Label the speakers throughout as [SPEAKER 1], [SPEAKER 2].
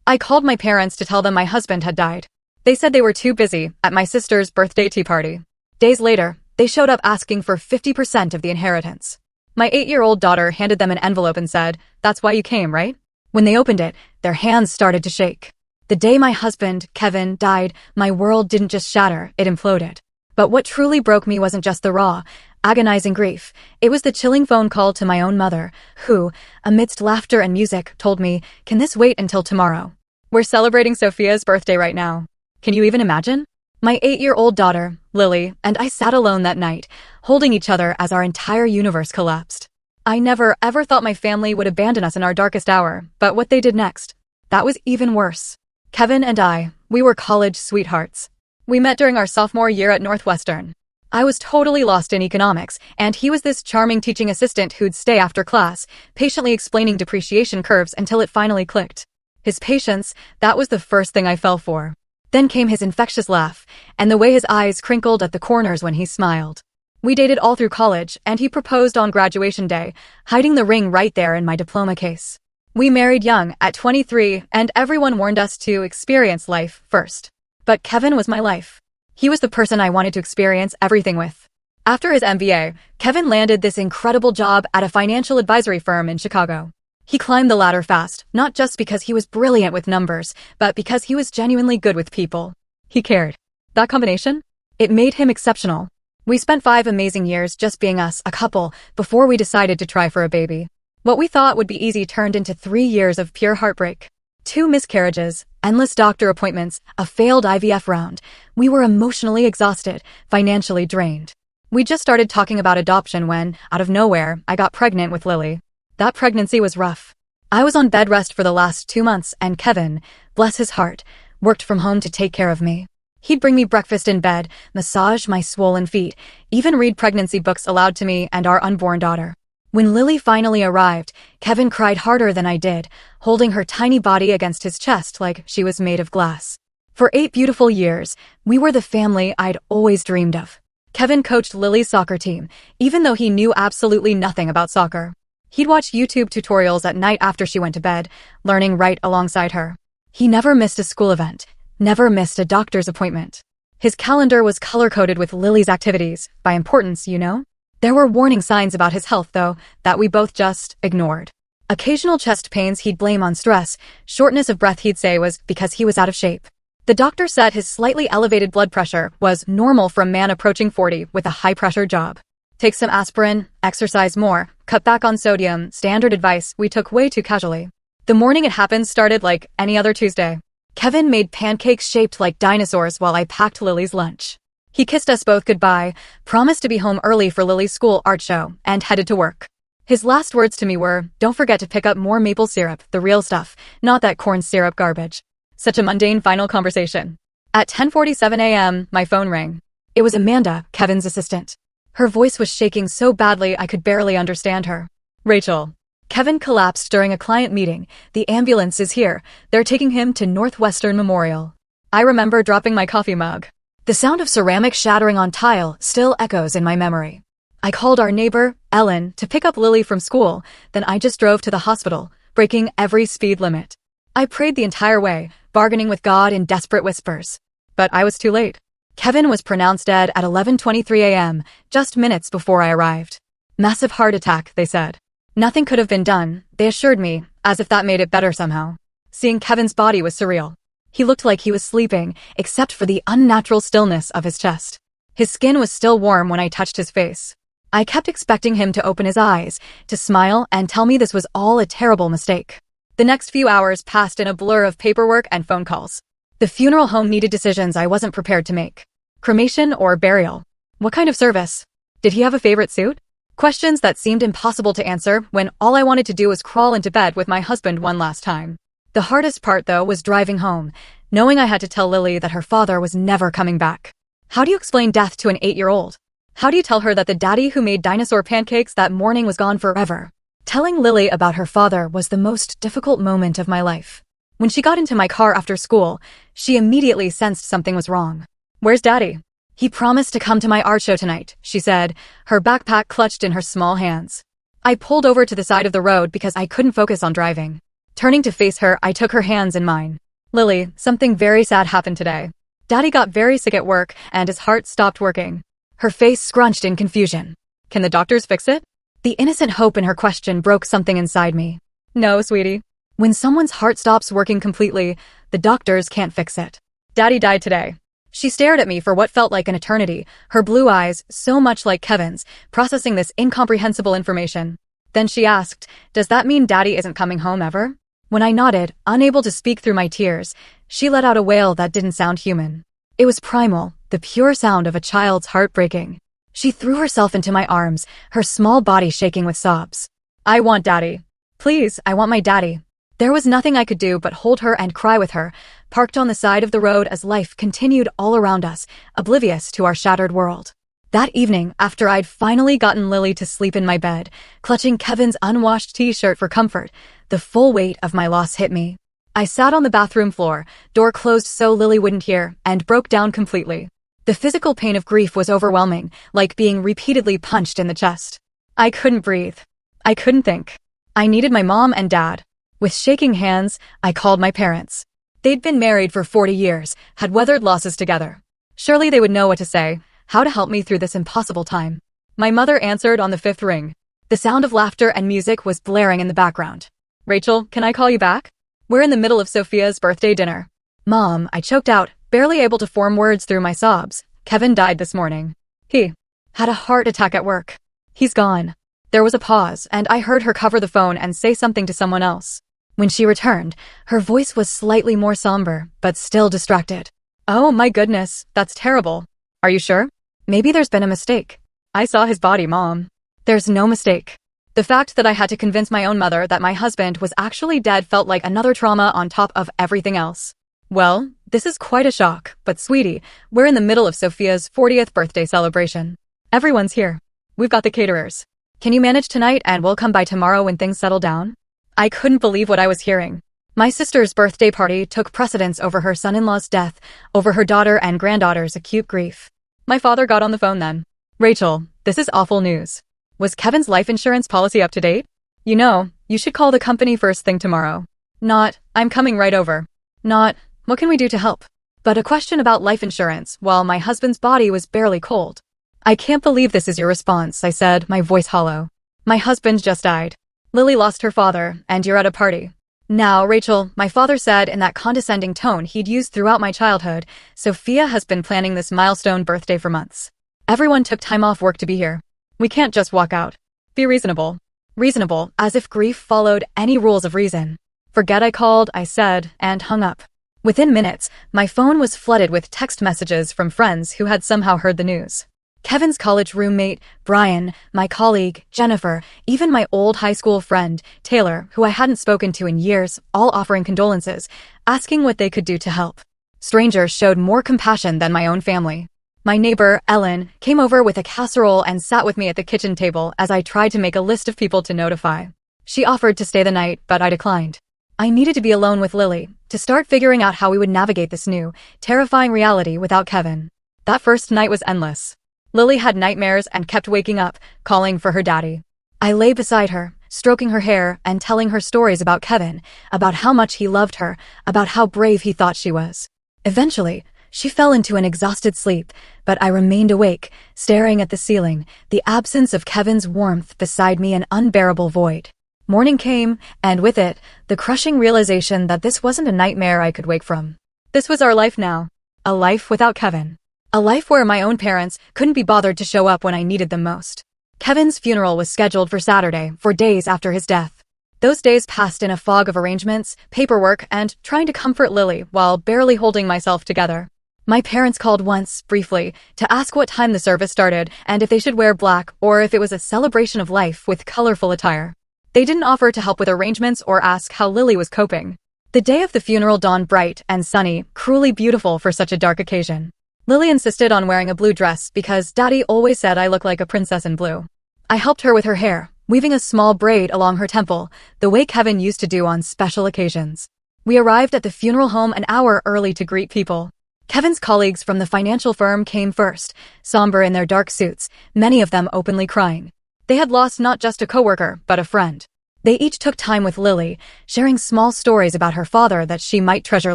[SPEAKER 1] I called my parents to tell them my husband had died. They said they were too busy at my sister's birthday tea party. Days later, they showed up asking for 50% of the inheritance. My 8-year-old daughter handed them an envelope and said, "That's why you came, right?" When they opened it, their hands started to shake. The day my husband, Kevin, died, my world didn't just shatter, it imploded. But what truly broke me wasn't just the raw, agonizing grief. It was the chilling phone call to my own mother, who, amidst laughter and music, told me, "Can this wait until tomorrow? We're celebrating Sophia's birthday right now." Can you even imagine? My 8-year-old daughter, Lily, and I sat alone that night, holding each other as our entire universe collapsed. I never, ever thought my family would abandon us in our darkest hour, but what they did next, that was even worse. Kevin and I, we were college sweethearts. We met during our sophomore year at Northwestern. I was totally lost in economics, and he was this charming teaching assistant who'd stay after class, patiently explaining depreciation curves until it finally clicked. His patience, that was the first thing I fell for. Then came his infectious laugh, and the way his eyes crinkled at the corners when he smiled. We dated all through college, and he proposed on graduation day, hiding the ring right there in my diploma case. We married young, at 23, and everyone warned us to experience life first. But Kevin was my life. He was the person I wanted to experience everything with. After his MBA, Kevin landed this incredible job at a financial advisory firm in Chicago. He climbed the ladder fast, not just because he was brilliant with numbers, but because he was genuinely good with people. He cared. That combination? It made him exceptional. We spent 5 amazing years just being us, a couple, before we decided to try for a baby. What we thought would be easy turned into 3 years of pure heartbreak. 2 miscarriages, endless doctor appointments, a failed IVF round. We were emotionally exhausted, financially drained. We just started talking about adoption when, out of nowhere, I got pregnant with Lily. That pregnancy was rough. I was on bed rest for the last 2 months, and Kevin, bless his heart, worked from home to take care of me. He'd bring me breakfast in bed, massage my swollen feet, even read pregnancy books aloud to me and our unborn daughter. When Lily finally arrived, Kevin cried harder than I did, holding her tiny body against his chest like she was made of glass. For 8 beautiful years, we were the family I'd always dreamed of. Kevin coached Lily's soccer team, even though he knew absolutely nothing about soccer. He'd watch YouTube tutorials at night after she went to bed, learning right alongside her. He never missed a school event, never missed a doctor's appointment. His calendar was color-coded with Lily's activities, by importance, you know? There were warning signs about his health, though, that we both just ignored. Occasional chest pains he'd blame on stress, shortness of breath he'd say was because he was out of shape. The doctor said his slightly elevated blood pressure was normal for a man approaching 40 with a high-pressure job. Take some aspirin, exercise more, cut back on sodium, standard advice we took way too casually. The morning it happened started like any other Tuesday. Kevin made pancakes shaped like dinosaurs while I packed Lily's lunch. He kissed us both goodbye, promised to be home early for Lily's school art show, and headed to work. His last words to me were, "Don't forget to pick up more maple syrup, the real stuff, not that corn syrup garbage." Such a mundane final conversation. At 10:47 a.m., my phone rang. It was Amanda, Kevin's assistant. Her voice was shaking so badly I could barely understand her. "Rachel, Kevin collapsed during a client meeting. The ambulance is here. They're taking him to Northwestern Memorial." I remember dropping my coffee mug. The sound of ceramic shattering on tile still echoes in my memory. I called our neighbor, Ellen, to pick up Lily from school, then I just drove to the hospital, breaking every speed limit. I prayed the entire way, bargaining with God in desperate whispers. But I was too late. Kevin was pronounced dead at 11:23 a.m., just minutes before I arrived. Massive heart attack, they said. Nothing could have been done, they assured me, as if that made it better somehow. Seeing Kevin's body was surreal. He looked like he was sleeping, except for the unnatural stillness of his chest. His skin was still warm when I touched his face. I kept expecting him to open his eyes, to smile, and tell me this was all a terrible mistake. The next few hours passed in a blur of paperwork and phone calls. The funeral home needed decisions I wasn't prepared to make. Cremation or burial? What kind of service? Did he have a favorite suit? Questions that seemed impossible to answer when all I wanted to do was crawl into bed with my husband one last time. The hardest part, though, was driving home, knowing I had to tell Lily that her father was never coming back. How do you explain death to an 8-year-old? How do you tell her that the daddy who made dinosaur pancakes that morning was gone forever? Telling Lily about her father was the most difficult moment of my life. When she got into my car after school, she immediately sensed something was wrong. "Where's Daddy?" "He promised to come to my art show tonight," she said, her backpack clutched in her small hands. I pulled over to the side of the road because I couldn't focus on driving. Turning to face her, I took her hands in mine. Lily, something very sad happened today. Daddy got very sick at work and his heart stopped working. Her face scrunched in confusion. Can the doctors fix it? The innocent hope in her question broke something inside me. No, sweetie. When someone's heart stops working completely, the doctors can't fix it. Daddy died today. She stared at me for what felt like an eternity, her blue eyes, so much like Kevin's, processing this incomprehensible information. Then she asked, does that mean Daddy isn't coming home ever? When I nodded, unable to speak through my tears, she let out a wail that didn't sound human. It was primal, the pure sound of a child's heart breaking. She threw herself into my arms, her small body shaking with sobs. I want Daddy. Please, I want my daddy. There was nothing I could do but hold her and cry with her, parked on the side of the road as life continued all around us, oblivious to our shattered world. That evening, after I'd finally gotten Lily to sleep in my bed, clutching Kevin's unwashed t-shirt for comfort, the full weight of my loss hit me. I sat on the bathroom floor, door closed so Lily wouldn't hear, and broke down completely. The physical pain of grief was overwhelming, like being repeatedly punched in the chest. I couldn't breathe. I couldn't think. I needed my mom and dad. With shaking hands, I called my parents. They'd been married for 40 years, had weathered losses together. Surely they would know what to say, how to help me through this impossible time. My mother answered on the 5th ring. The sound of laughter and music was blaring in the background. Rachel, can I call you back? We're in the middle of Sophia's birthday dinner. Mom, I choked out, barely able to form words through my sobs. Kevin died this morning. He had a heart attack at work. He's gone. There was a pause, and I heard her cover the phone and say something to someone else. When she returned, her voice was slightly more somber, but still distracted. Oh my goodness, that's terrible. Are you sure? Maybe there's been a mistake. I saw his body, Mom. There's no mistake. The fact that I had to convince my own mother that my husband was actually dead felt like another trauma on top of everything else. Well, this is quite a shock, but sweetie, we're in the middle of Sophia's 40th birthday celebration. Everyone's here. We've got the caterers. Can you manage tonight and we'll come by tomorrow when things settle down? I couldn't believe what I was hearing. My sister's birthday party took precedence over her son-in-law's death, over her daughter and granddaughter's acute grief. My father got on the phone then. Rachel, this is awful news. Was Kevin's life insurance policy up to date? You know, you should call the company first thing tomorrow. Not, I'm coming right over. Not, what can we do to help? But a question about life insurance while my husband's body was barely cold. I can't believe this is your response, I said, my voice hollow. My husband just died. Lily lost her father, and you're at a party. Now, Rachel, my father said in that condescending tone he'd used throughout my childhood, Sophia has been planning this milestone birthday for months. Everyone took time off work to be here. We can't just walk out. Be reasonable. Reasonable, as if grief followed any rules of reason. Forget I called, I said, and hung up. Within minutes, my phone was flooded with text messages from friends who had somehow heard the news. Kevin's college roommate, Brian, my colleague, Jennifer, even my old high school friend, Taylor, who I hadn't spoken to in years, all offering condolences, asking what they could do to help. Strangers showed more compassion than my own family. My neighbor, Ellen, came over with a casserole and sat with me at the kitchen table as I tried to make a list of people to notify. She offered to stay the night, but I declined. I needed to be alone with Lily, to start figuring out how we would navigate this new, terrifying reality without Kevin. That first night was endless. Lily had nightmares and kept waking up, calling for her daddy. I lay beside her, stroking her hair and telling her stories about Kevin, about how much he loved her, about how brave he thought she was. Eventually, she fell into an exhausted sleep, but I remained awake, staring at the ceiling, the absence of Kevin's warmth beside me an unbearable void. Morning came, and with it, the crushing realization that this wasn't a nightmare I could wake from. This was our life now. A life without Kevin. A life where my own parents couldn't be bothered to show up when I needed them most. Kevin's funeral was scheduled for Saturday, 4 days after his death. Those days passed in a fog of arrangements, paperwork, and trying to comfort Lily while barely holding myself together. My parents called once, briefly, to ask what time the service started and if they should wear black or if it was a celebration of life with colorful attire. They didn't offer to help with arrangements or ask how Lily was coping. The day of the funeral dawned bright and sunny, cruelly beautiful for such a dark occasion. Lily insisted on wearing a blue dress because Daddy always said I look like a princess in blue. I helped her with her hair, weaving a small braid along her temple, the way Kevin used to do on special occasions. We arrived at the funeral home an hour early to greet people. Kevin's colleagues from the financial firm came first, somber in their dark suits, many of them openly crying. They had lost not just a coworker, but a friend. They each took time with Lily, sharing small stories about her father that she might treasure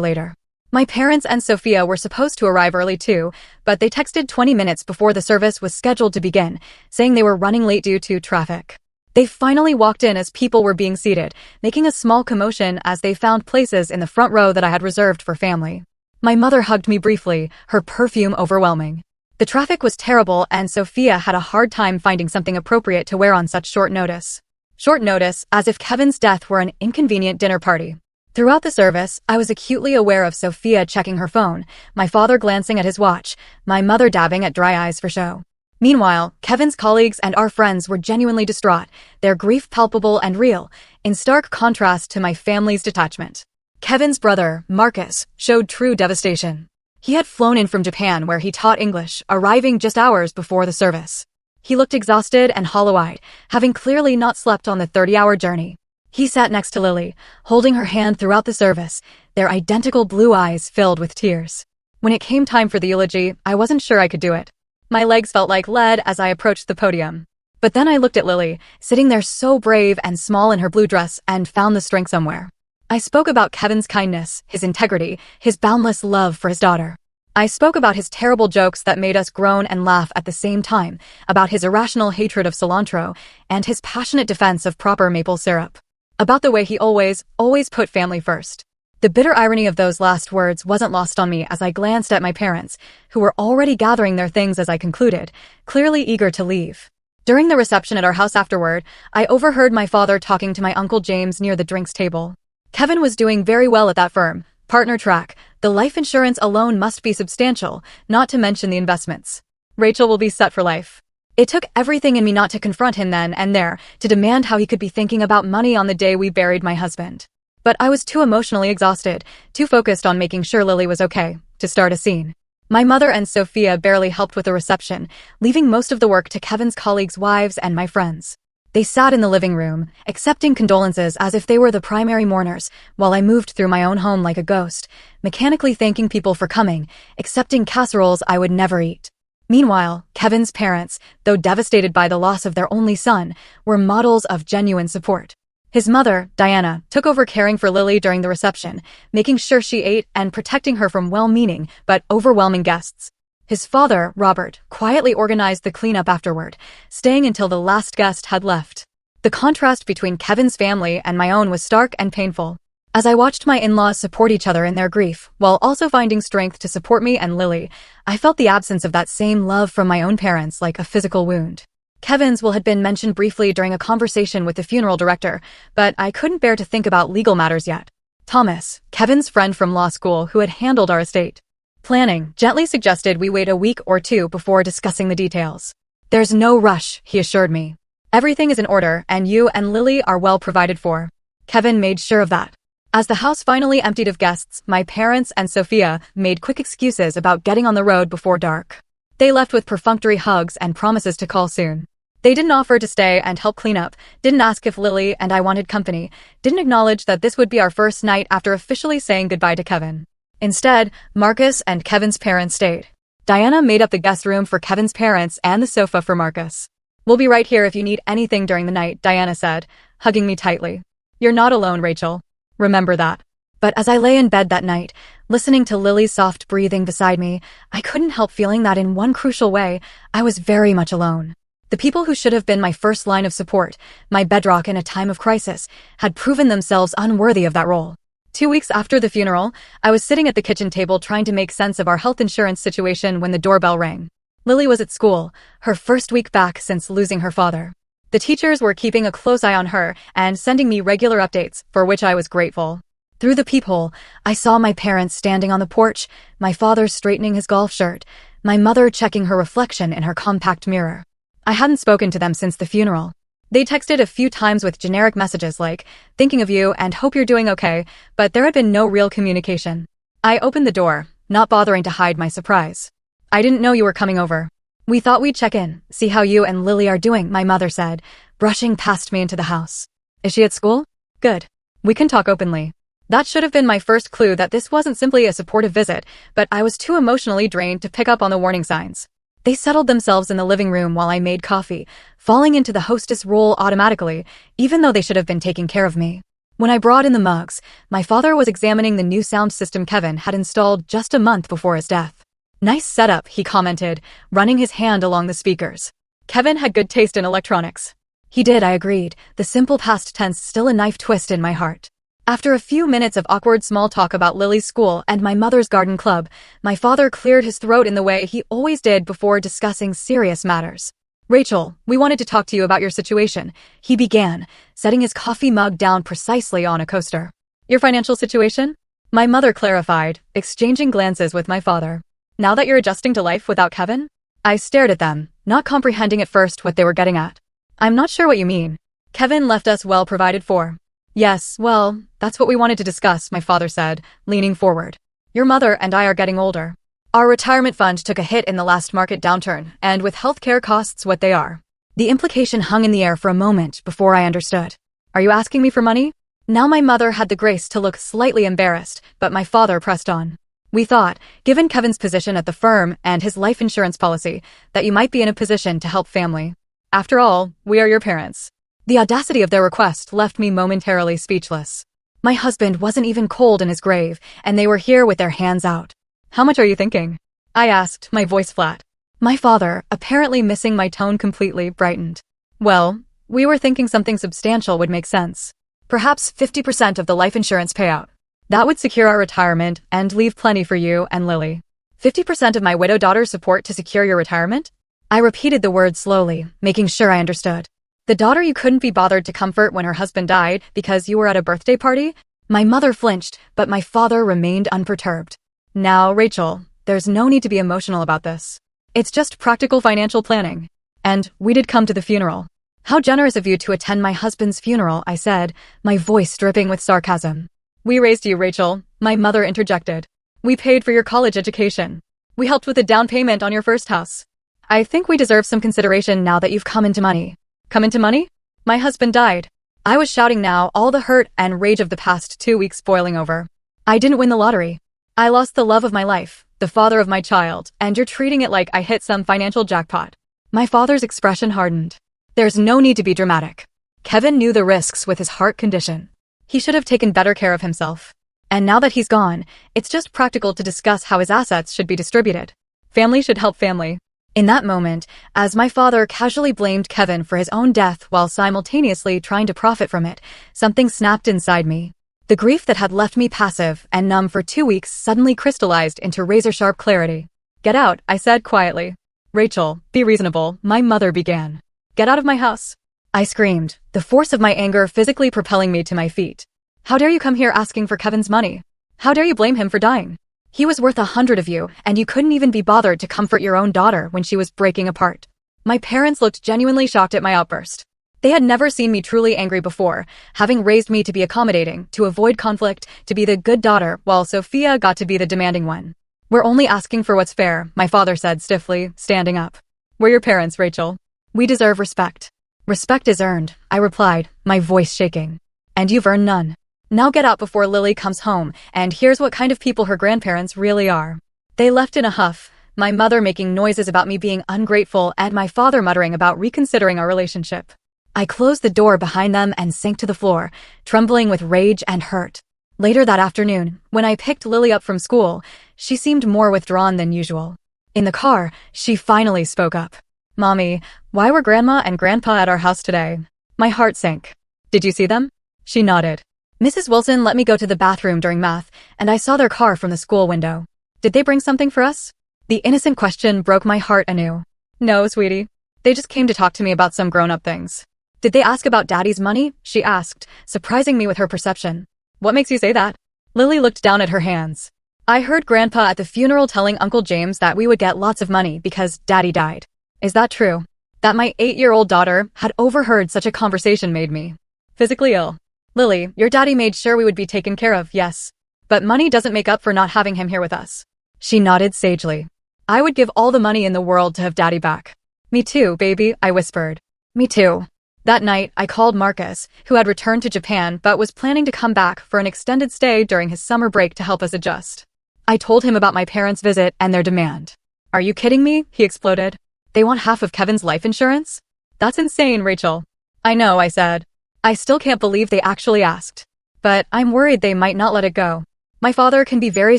[SPEAKER 1] later. My parents and Sophia were supposed to arrive early too, but they texted 20 minutes before the service was scheduled to begin, saying they were running late due to traffic. They finally walked in as people were being seated, making a small commotion as they found places in the front row that I had reserved for family. My mother hugged me briefly, her perfume overwhelming. The traffic was terrible and Sophia had a hard time finding something appropriate to wear on such short notice. Short notice, as if Kevin's death were an inconvenient dinner party. Throughout the service, I was acutely aware of Sophia checking her phone, my father glancing at his watch, my mother dabbing at dry eyes for show. Meanwhile, Kevin's colleagues and our friends were genuinely distraught, their grief palpable and real, in stark contrast to my family's detachment. Kevin's brother, Marcus, showed true devastation. He had flown in from Japan where he taught English, arriving just hours before the service. He looked exhausted and hollow-eyed, having clearly not slept on the 30-hour journey. He sat next to Lily, holding her hand throughout the service, their identical blue eyes filled with tears. When it came time for the eulogy, I wasn't sure I could do it. My legs felt like lead as I approached the podium. But then I looked at Lily, sitting there so brave and small in her blue dress, and found the strength somewhere. I spoke about Kevin's kindness, his integrity, his boundless love for his daughter. I spoke about his terrible jokes that made us groan and laugh at the same time, about his irrational hatred of cilantro, and his passionate defense of proper maple syrup. About the way he always put family first. The bitter irony of those last words wasn't lost on me as I glanced at my parents, who were already gathering their things as I concluded, clearly eager to leave. During the reception at our house afterward, I overheard my father talking to my Uncle James near the drinks table. Kevin was doing very well at that firm, partner track. The life insurance alone must be substantial, not to mention the investments. Rachel will be set for life. It took everything in me not to confront him then and there, to demand how he could be thinking about money on the day we buried my husband. But I was too emotionally exhausted, too focused on making sure Lily was okay, to start a scene. My mother and Sophia barely helped with the reception, leaving most of the work to Kevin's colleagues' wives and my friends. They sat in the living room, accepting condolences as if they were the primary mourners, while I moved through my own home like a ghost, mechanically thanking people for coming, accepting casseroles I would never eat. Meanwhile, Kevin's parents, though devastated by the loss of their only son, were models of genuine support. His mother, Diana, took over caring for Lily during the reception, making sure she ate and protecting her from well-meaning but overwhelming guests. His father, Robert, quietly organized the cleanup afterward, staying until the last guest had left. The contrast between Kevin's family and my own was stark and painful. As I watched my in-laws support each other in their grief, while also finding strength to support me and Lily, I felt the absence of that same love from my own parents like a physical wound. Kevin's will had been mentioned briefly during a conversation with the funeral director, but I couldn't bear to think about legal matters yet. Thomas, Kevin's friend from law school who had handled our estate planning, gently suggested we wait a week or two before discussing the details. There's no rush, he assured me. Everything is in order, and you and Lily are well provided for. Kevin made sure of that. As the house finally emptied of guests, my parents and Sophia made quick excuses about getting on the road before dark. They left with perfunctory hugs and promises to call soon. They didn't offer to stay and help clean up, didn't ask if Lily and I wanted company, didn't acknowledge that this would be our first night after officially saying goodbye to Kevin. Instead, Marcus and Kevin's parents stayed. Diana made up the guest room for Kevin's parents and the sofa for Marcus. We'll be right here if you need anything during the night, Diana said, hugging me tightly. You're not alone, Rachel. Remember that. But as I lay in bed that night, listening to Lily's soft breathing beside me, I couldn't help feeling that in one crucial way, I was very much alone. The people who should have been my first line of support, my bedrock in a time of crisis, had proven themselves unworthy of that role. 2 weeks after the funeral, I was sitting at the kitchen table trying to make sense of our health insurance situation when the doorbell rang. Lily was at school, her first week back since losing her father. The teachers were keeping a close eye on her and sending me regular updates, for which I was grateful. Through the peephole, I saw my parents standing on the porch, my father straightening his golf shirt, my mother checking her reflection in her compact mirror. I hadn't spoken to them since the funeral. They texted a few times with generic messages like, thinking of you and hope you're doing okay, but there had been no real communication. I opened the door, not bothering to hide my surprise. I didn't know you were coming over. We thought we'd check in, see how you and Lily are doing, my mother said, brushing past me into the house. Is she at school? Good. We can talk openly. That should have been my first clue that this wasn't simply a supportive visit, but I was too emotionally drained to pick up on the warning signs. They settled themselves in the living room while I made coffee, falling into the hostess role automatically, even though they should have been taking care of me. When I brought in the mugs, my father was examining the new sound system Kevin had installed just a month before his death. "Nice setup," he commented, running his hand along the speakers. Kevin had good taste in electronics. He did, I agreed, the simple past tense still a knife twist in my heart. After a few minutes of awkward small talk about Lily's school and my mother's garden club, my father cleared his throat in the way he always did before discussing serious matters. "Rachel, we wanted to talk to you about your situation," he began, setting his coffee mug down precisely on a coaster. "Your financial situation?" My mother clarified, exchanging glances with my father. "Now that you're adjusting to life without Kevin?" I stared at them, not comprehending at first what they were getting at. "I'm not sure what you mean. Kevin left us well provided for." "Yes, well, that's what we wanted to discuss," my father said, leaning forward. "Your mother and I are getting older. Our retirement fund took a hit in the last market downturn, and with healthcare costs what they are." The implication hung in the air for a moment before I understood. "Are you asking me for money?" Now my mother had the grace to look slightly embarrassed, but my father pressed on. "We thought, given Kevin's position at the firm and his life insurance policy, that you might be in a position to help family. After all, we are your parents." The audacity of their request left me momentarily speechless. My husband wasn't even cold in his grave, and they were here with their hands out. "How much are you thinking?" I asked, my voice flat. My father, apparently missing my tone completely, brightened. "Well, we were thinking something substantial would make sense. Perhaps 50% of the life insurance payout. That would secure our retirement and leave plenty for you and Lily." 50% of my widow daughter's support to secure your retirement? I repeated the word slowly, making sure I understood. "The daughter you couldn't be bothered to comfort when her husband died because you were at a birthday party?" My mother flinched, but my father remained unperturbed. "Now, Rachel, there's no need to be emotional about this. It's just practical financial planning. And we did come to the funeral." "How generous of you to attend my husband's funeral," I said, my voice dripping with sarcasm. "We raised you, Rachel," my mother interjected. "We paid for your college education. We helped with the down payment on your first house. I think we deserve some consideration now that you've come into money." "Come into money?" "My husband died." I was shouting now, all the hurt and rage of the past 2 weeks boiling over. "I didn't win the lottery. I lost the love of my life, the father of my child, and you're treating it like I hit some financial jackpot." My father's expression hardened. "There's no need to be dramatic. Kevin knew the risks with his heart condition. He should have taken better care of himself. And now that he's gone, it's just practical to discuss how his assets should be distributed. Family should help family." In that moment, as my father casually blamed Kevin for his own death while simultaneously trying to profit from it, something snapped inside me. The grief that had left me passive and numb for 2 weeks suddenly crystallized into razor-sharp clarity. "Get out," I said quietly. "Rachel, be reasonable," my mother began. "Get out of my house." I screamed, the force of my anger physically propelling me to my feet. "How dare you come here asking for Kevin's money? How dare you blame him for dying? He was worth 100 of you, and you couldn't even be bothered to comfort your own daughter when she was breaking apart." My parents looked genuinely shocked at my outburst. They had never seen me truly angry before, having raised me to be accommodating, to avoid conflict, to be the good daughter, while Sophia got to be the demanding one. "We're only asking for what's fair," my father said stiffly, standing up. "We're your parents, Rachel. We deserve respect." "Respect is earned," I replied, my voice shaking. "And you've earned none. Now get out before Lily comes home, and here's what kind of people her grandparents really are." They left in a huff, my mother making noises about me being ungrateful and my father muttering about reconsidering our relationship. I closed the door behind them and sank to the floor, trembling with rage and hurt. Later that afternoon, when I picked Lily up from school, she seemed more withdrawn than usual. In the car, she finally spoke up. "Mommy, why were Grandma and Grandpa at our house today?" My heart sank. "Did you see them?" She nodded. "Mrs. Wilson let me go to the bathroom during math, and I saw their car from the school window." "Did they bring something for us?" The innocent question broke my heart anew. "No, sweetie. They just came to talk to me about some grown-up things." "Did they ask about Daddy's money?" she asked, surprising me with her perception. "What makes you say that?" Lily looked down at her hands. "I heard Grandpa at the funeral telling Uncle James that we would get lots of money because Daddy died. Is that true?" That my 8-year-old daughter had overheard such a conversation made me physically ill. "Lily, your daddy made sure we would be taken care of, yes. But money doesn't make up for not having him here with us." She nodded sagely. "I would give all the money in the world to have Daddy back." "Me too, baby," I whispered. "Me too." That night, I called Marcus, who had returned to Japan but was planning to come back for an extended stay during his summer break to help us adjust. I told him about my parents' visit and their demand. Are you kidding me? He exploded. They want half of Kevin's life insurance? That's insane, Rachel. I know, I said. I still can't believe they actually asked. But I'm worried they might not let it go. My father can be very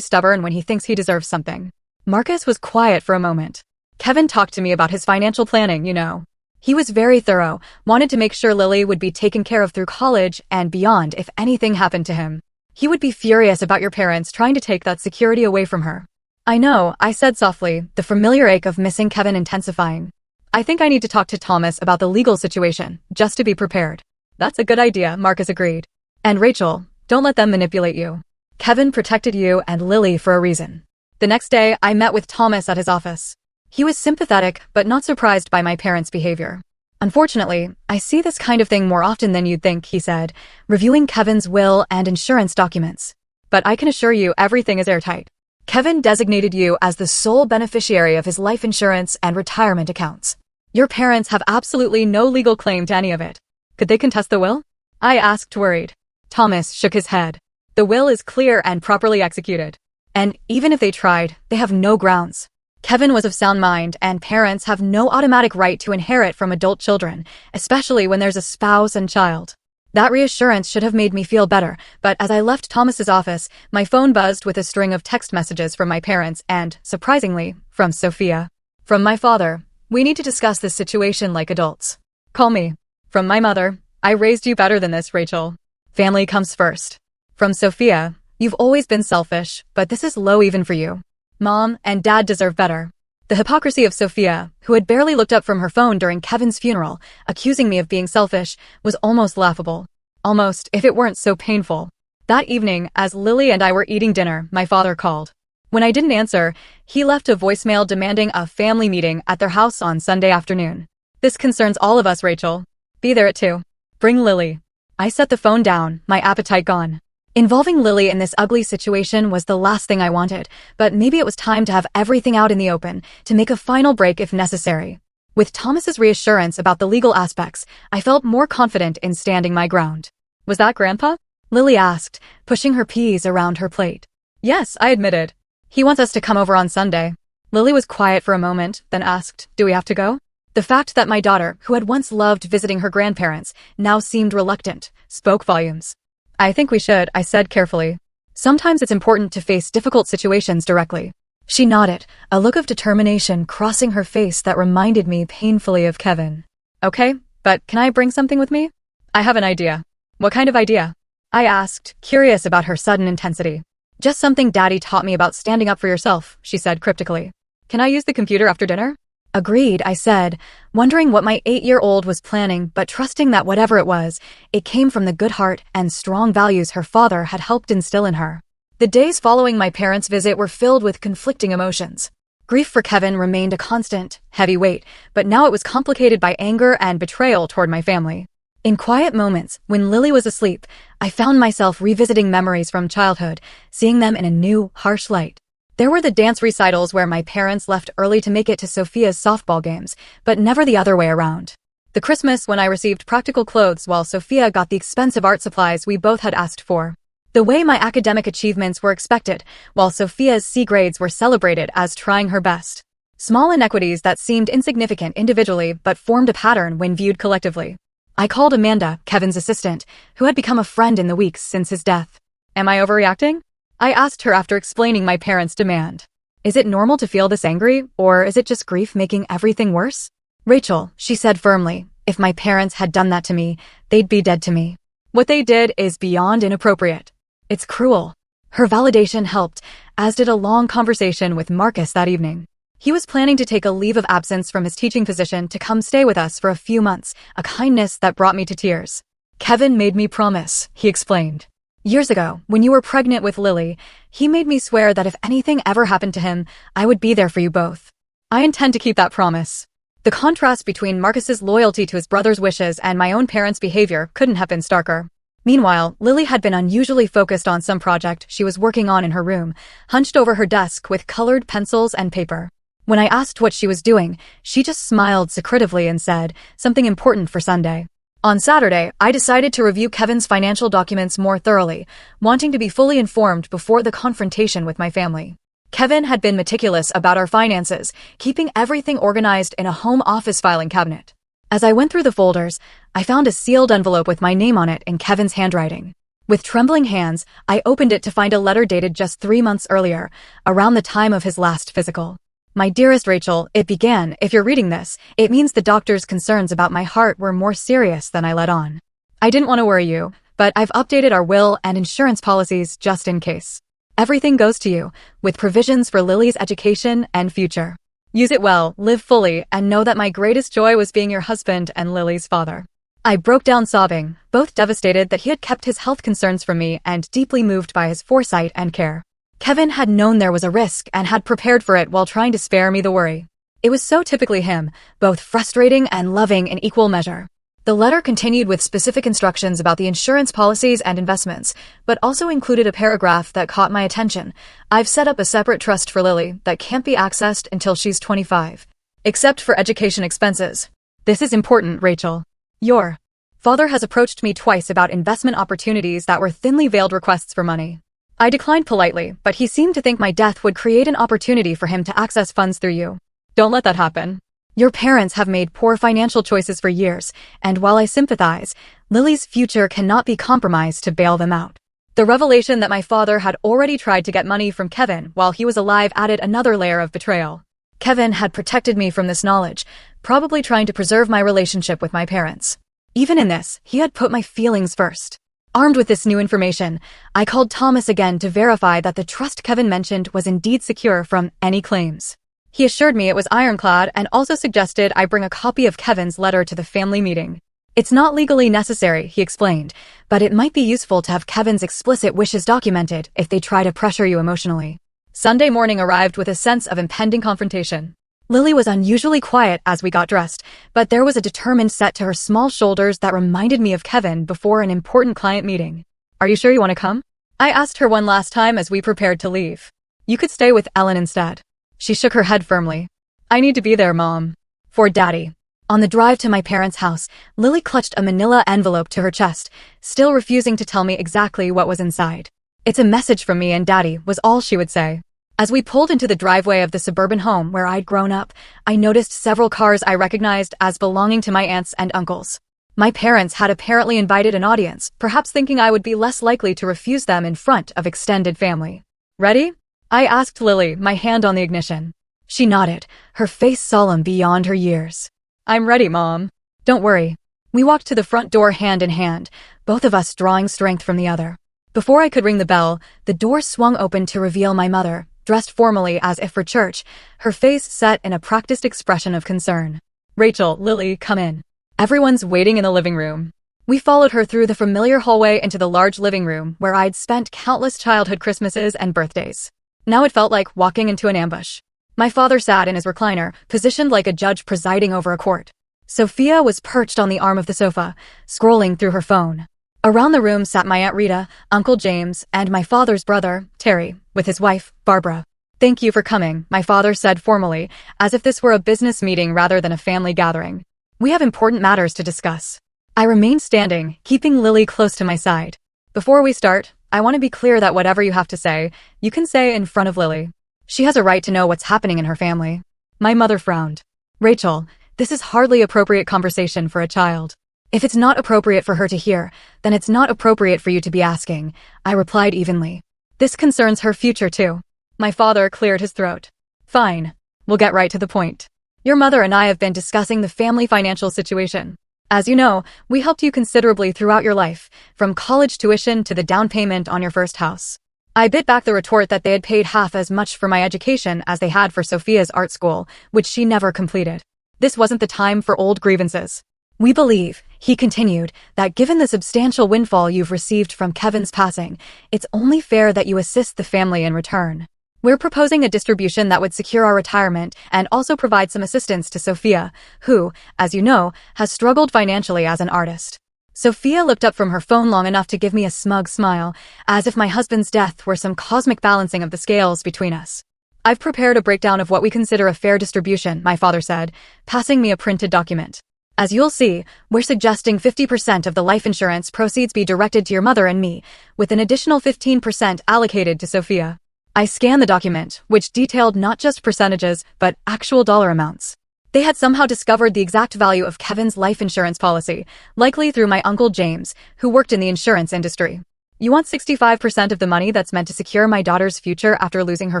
[SPEAKER 1] stubborn when he thinks he deserves something. Marcus was quiet for a moment. Kevin talked to me about his financial planning, you know. He was very thorough, wanted to make sure Lily would be taken care of through college and beyond if anything happened to him. He would be furious about your parents trying to take that security away from her. I know, I said softly, the familiar ache of missing Kevin intensifying. I think I need to talk to Thomas about the legal situation, just to be prepared. That's a good idea, Marcus agreed. And Rachel, don't let them manipulate you. Kevin protected you and Lily for a reason. The next day, I met with Thomas at his office. He was sympathetic, but not surprised by my parents' behavior. Unfortunately, I see this kind of thing more often than you'd think, he said, reviewing Kevin's will and insurance documents. But I can assure you everything is airtight. Kevin designated you as the sole beneficiary of his life insurance and retirement accounts. Your parents have absolutely no legal claim to any of it. Could they contest the will? I asked, worried. Thomas shook his head. The will is clear and properly executed. And even if they tried, they have no grounds. Kevin was of sound mind, and parents have no automatic right to inherit from adult children, especially when there's a spouse and child. That reassurance should have made me feel better, but as I left Thomas's office, my phone buzzed with a string of text messages from my parents and, surprisingly, from Sophia. From my father, we need to discuss this situation like adults. Call me. From my mother, I raised you better than this, Rachel. Family comes first. From Sophia, you've always been selfish, but this is low even for you. Mom and Dad deserve better. The hypocrisy of Sophia, who had barely looked up from her phone during Kevin's funeral, accusing me of being selfish, was almost laughable. Almost, if it weren't so painful. That evening, as Lily and I were eating dinner, my father called. When I didn't answer, he left a voicemail demanding a family meeting at their house on Sunday afternoon. This concerns all of us, Rachel. Be there at 2. Bring Lily. I set the phone down, my appetite gone. Involving Lily in this ugly situation was the last thing I wanted, but maybe it was time to have everything out in the open, to make a final break if necessary. With Thomas's reassurance about the legal aspects, I felt more confident in standing my ground. Was that Grandpa? Lily asked, pushing her peas around her plate. Yes, I admitted. He wants us to come over on Sunday. Lily was quiet for a moment, then asked, do we have to go? The fact that my daughter, who had once loved visiting her grandparents, now seemed reluctant, spoke volumes. I think we should, I said carefully. Sometimes it's important to face difficult situations directly. She nodded, a look of determination crossing her face that reminded me painfully of Kevin. Okay, but can I bring something with me? I have an idea. What kind of idea? I asked, curious about her sudden intensity. Just something Daddy taught me about standing up for yourself, she said cryptically. Can I use the computer after dinner? Agreed, I said, wondering what my 8-year-old was planning, but trusting that whatever it was, it came from the good heart and strong values her father had helped instill in her. The days following my parents' visit were filled with conflicting emotions. Grief for Kevin remained a constant, heavy weight, but now it was complicated by anger and betrayal toward my family. In quiet moments, when Lily was asleep, I found myself revisiting memories from childhood, seeing them in a new, harsh light. There were the dance recitals where my parents left early to make it to Sophia's softball games, but never the other way around. The Christmas when I received practical clothes while Sophia got the expensive art supplies we both had asked for. The way my academic achievements were expected, while Sophia's C grades were celebrated as trying her best. Small inequities that seemed insignificant individually but formed a pattern when viewed collectively. I called Amanda, Kevin's assistant, who had become a friend in the weeks since his death. Am I overreacting? I asked her after explaining my parents' demand. Is it normal to feel this angry, or is it just grief making everything worse? Rachel, she said firmly, if my parents had done that to me, they'd be dead to me. What they did is beyond inappropriate. It's cruel. Her validation helped, as did a long conversation with Marcus that evening. He was planning to take a leave of absence from his teaching position to come stay with us for a few months, a kindness that brought me to tears. Kevin made me promise, he explained. Years ago, when you were pregnant with Lily, he made me swear that if anything ever happened to him, I would be there for you both. I intend to keep that promise. The contrast between Marcus's loyalty to his brother's wishes and my own parents' behavior couldn't have been starker. Meanwhile, Lily had been unusually focused on some project she was working on in her room, hunched over her desk with colored pencils and paper. When I asked what she was doing, she just smiled secretively and said, something important for Sunday. On Saturday, I decided to review Kevin's financial documents more thoroughly, wanting to be fully informed before the confrontation with my family. Kevin had been meticulous about our finances, keeping everything organized in a home office filing cabinet. As I went through the folders, I found a sealed envelope with my name on it in Kevin's handwriting. With trembling hands, I opened it to find a letter dated just 3 months earlier, around the time of his last physical. "My dearest Rachel," it began, "if you're reading this, it means the doctor's concerns about my heart were more serious than I let on. I didn't want to worry you, but I've updated our will and insurance policies just in case. Everything goes to you, with provisions for Lily's education and future. Use it well, live fully, and know that my greatest joy was being your husband and Lily's father." I broke down sobbing, both devastated that he had kept his health concerns from me and deeply moved by his foresight and care. Kevin had known there was a risk and had prepared for it while trying to spare me the worry. It was so typically him, both frustrating and loving in equal measure. The letter continued with specific instructions about the insurance policies and investments, but also included a paragraph that caught my attention. "I've set up a separate trust for Lily that can't be accessed until she's 25, except for education expenses. This is important, Rachel. Your father has approached me twice about investment opportunities that were thinly veiled requests for money. I declined politely, but he seemed to think my death would create an opportunity for him to access funds through you. Don't let that happen. Your parents have made poor financial choices for years, and while I sympathize, Lily's future cannot be compromised to bail them out." The revelation that my father had already tried to get money from Kevin while he was alive added another layer of betrayal. Kevin had protected me from this knowledge, probably trying to preserve my relationship with my parents. Even in this, he had put my feelings first. Armed with this new information, I called Thomas again to verify that the trust Kevin mentioned was indeed secure from any claims. He assured me it was ironclad and also suggested I bring a copy of Kevin's letter to the family meeting. "It's not legally necessary," he explained, "but it might be useful to have Kevin's explicit wishes documented if they try to pressure you emotionally." Sunday morning arrived with a sense of impending confrontation. Lily was unusually quiet as we got dressed, but there was a determined set to her small shoulders that reminded me of Kevin before an important client meeting. "Are you sure you want to come?" I asked her one last time as we prepared to leave. "You could stay with Ellen instead." She shook her head firmly. "I need to be there, Mom. For Daddy." On the drive to my parents' house, Lily clutched a manila envelope to her chest, still refusing to tell me exactly what was inside. "It's a message from me and Daddy," was all she would say. As we pulled into the driveway of the suburban home where I'd grown up, I noticed several cars I recognized as belonging to my aunts and uncles. My parents had apparently invited an audience, perhaps thinking I would be less likely to refuse them in front of extended family. "Ready?" I asked Lily, my hand on the ignition. She nodded, her face solemn beyond her years. "I'm ready, Mom." "Don't worry." We walked to the front door hand in hand, both of us drawing strength from the other. Before I could ring the bell, the door swung open to reveal my mother, dressed formally as if for church, her face set in a practiced expression of concern. "Rachel, Lily, come in. Everyone's waiting in the living room." We followed her through the familiar hallway into the large living room where I'd spent countless childhood Christmases and birthdays. Now it felt like walking into an ambush. My father sat in his recliner, positioned like a judge presiding over a court. Sophia was perched on the arm of the sofa, scrolling through her phone. Around the room sat my Aunt Rita, Uncle James, and my father's brother, Terry, with his wife, Barbara. "Thank you for coming," my father said formally, as if this were a business meeting rather than a family gathering. "We have important matters to discuss." I remained standing, keeping Lily close to my side. "Before we start, I want to be clear that whatever you have to say, you can say in front of Lily. She has a right to know what's happening in her family." My mother frowned. "Rachel, this is hardly appropriate conversation for a child." "If it's not appropriate for her to hear, then it's not appropriate for you to be asking," I replied evenly. "This concerns her future too." My father cleared his throat. "Fine. We'll get right to the point. Your mother and I have been discussing the family financial situation. As you know, we helped you considerably throughout your life, from college tuition to the down payment on your first house." I bit back the retort that they had paid half as much for my education as they had for Sophia's art school, which she never completed. This wasn't the time for old grievances. "We believe," he continued, "that given the substantial windfall you've received from Kevin's passing, it's only fair that you assist the family in return. We're proposing a distribution that would secure our retirement and also provide some assistance to Sophia, who, as you know, has struggled financially as an artist." Sophia looked up from her phone long enough to give me a smug smile, as if my husband's death were some cosmic balancing of the scales between us. "I've prepared a breakdown of what we consider a fair distribution," my father said, passing me a printed document. "As you'll see, we're suggesting 50% of the life insurance proceeds be directed to your mother and me, with an additional 15% allocated to Sophia." I scanned the document, which detailed not just percentages, but actual dollar amounts. They had somehow discovered the exact value of Kevin's life insurance policy, likely through my uncle James, who worked in the insurance industry. You want 65% of the money that's meant to secure my daughter's future after losing her